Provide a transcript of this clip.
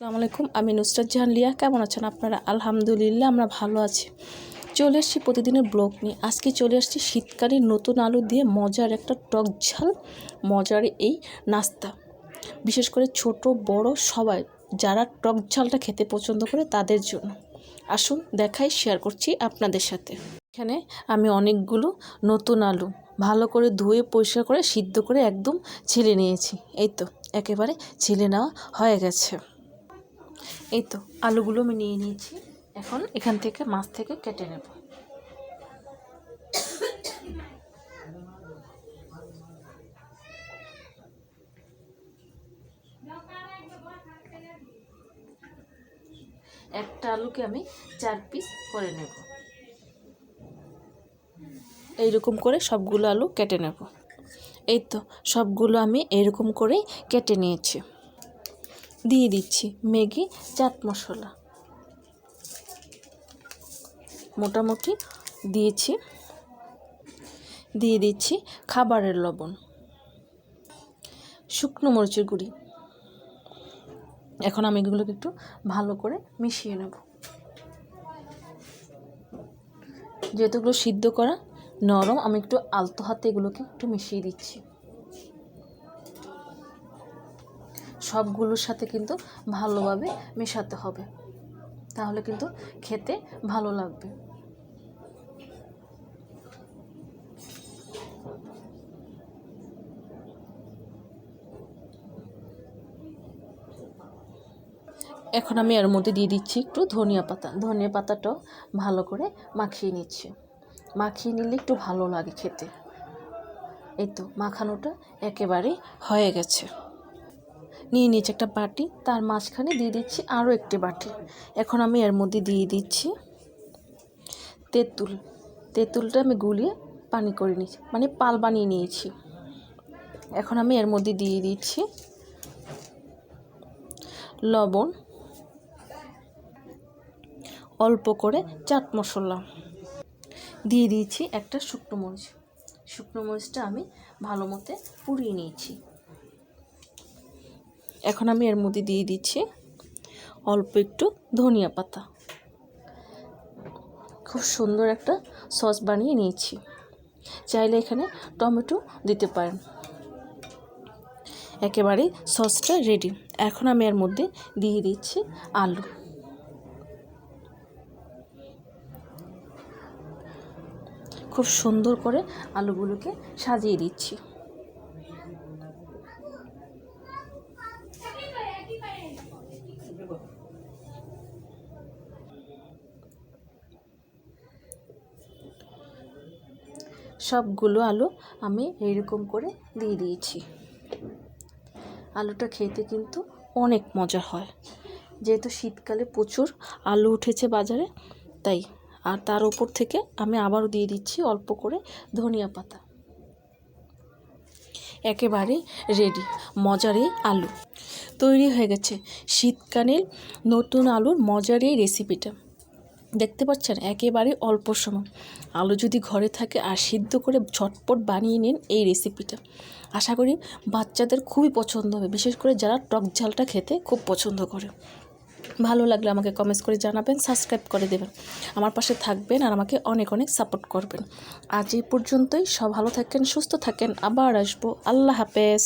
আসসালামু আলাইকুম, আমি নুসরাত জাহান লিয়া। কেমন আছেন আপনারা? আলহামদুলিল্লাহ, আমরা ভালো আছি। চলে আসছি প্রতিদিনের ব্লগ নিয়ে। আজকে চলে আসছি শীতকালীন নতুন আলু দিয়ে মজার একটা টক ঝাল মজার এই নাস্তা। বিশেষ করে ছোট বড় সবাই যারা টক ঝালটা খেতে পছন্দ করে তাদের জন্য। আসুন দেখাই, শেয়ার করছি আপনাদের সাথে। এখানে আমি অনেকগুলো নতুন আলু ভালো করে ধুয়ে পরিষ্কার করে সিদ্ধ করে একদম ছিলে নিয়েছি। এই তো একেবারে ছিলে নেওয়া হয়ে গেছে। এই তো আলুগুলো আমি নিয়ে নিয়েছি। এখন এখান থেকে মাছ থেকে কেটে নেব। একটা আলুকে আমি 4 পিস করে নেব। এইরকম করে সবগুলো আলু কেটে নেব। এই তো সবগুলো আমি এরকম করেই কেটে নিয়েছি। দিয়ে দিচ্ছি ম্যাগি চাট মশলা, মোটামুটি দিয়েছি। দিয়ে দিচ্ছি খাবারের লবণ, শুকনো মরিচের গুঁড়ি। এখন আমি এগুলোকে একটু ভালো করে মিশিয়ে নেব। যেহেতু এগুলো সিদ্ধ করা নরম, আমি একটু আলতো হাতে এগুলোকে একটু মিশিয়ে দিচ্ছি। সবগুলোর সাথে কিন্তু ভালোভাবে মেশাতে হবে, তাহলে কিন্তু খেতে ভালো লাগবে। এখন আমি এর মধ্যে দিয়ে দিচ্ছি একটু ধনিয়া পাতা। ধনিয়া পাতাটাও ভালো করে মাখিয়ে নিচ্ছি। মাখিয়ে নিলে একটু ভালো লাগে খেতে। এই তো মাখানোটা একেবারেই হয়ে গেছে। নিয়ে নিয়েছি একটা বাটি, তার মাঝখানে দিয়ে দিচ্ছি আরও একটি বাটি। এখন আমি এর মধ্যে দিয়ে দিচ্ছি তেঁতুল। তেঁতুলটা আমি গুলিয়ে পানি করে নিয়েছি, মানে পাল বানিয়ে নিয়েছি। এখন আমি এর মধ্যে দিয়ে দিচ্ছি লবণ, অল্প করে চাট মশলা, দিয়ে দিয়েছি একটা শুকনো মরিচ। শুকনো মরিচটা আমি ভালো মতো পুড়িয়ে নিয়েছি। এখন আমি এর মধ্যে দিয়ে দিচ্ছি অল্প একটু ধনিয়া পাতা। খুব সুন্দর একটা সস বানিয়ে নিয়েছি। চাইলে এখানে টমেটো দিতে পারেন। একেবারে সসটা রেডি। এখন আমি এর মধ্যে দিয়ে দিচ্ছি আলু। খুব সুন্দর করে আলুগুলোকে সাজিয়ে দিচ্ছি। সবগুলো আলু আমি এইরকম করে দিয়ে দিয়েছি। আলুটা খেতে কিন্তু অনেক মজা হয়, যেহেতু শীতকালে প্রচুর আলু উঠেছে বাজারে, তাই। আর তার উপর থেকে আমি আবারও দিয়ে দিচ্ছি অল্প করে ধনিয়া পাতা। একেবারে রেডি মজার এই আলু তৈরি হয়ে গেছে। শীতকালীন নতুন আলুর মজার এই রেসিপিটা দেখতে পাচ্ছেন, একেবারে অল্প সময় আলু যদি ঘরে থাকে আর সিদ্ধ করে ঝটপট বানিয়ে নিন এই রেসিপিটা। আশা করি বাচ্চাদের খুবই পছন্দ হবে, বিশেষ করে যারা টক ঝালটা খেতে খুব পছন্দ করে। ভালো লাগলে আমাকে কমেন্টস করে জানাবেন, সাবস্ক্রাইব করে দেবেন, আমার পাশে থাকবেন আর আমাকে অনেক অনেক সাপোর্ট করবেন। আজ এই পর্যন্তই। সব ভালো থাকেন, সুস্থ থাকেন, আবার আসবো। আল্লাহ হাফেজ।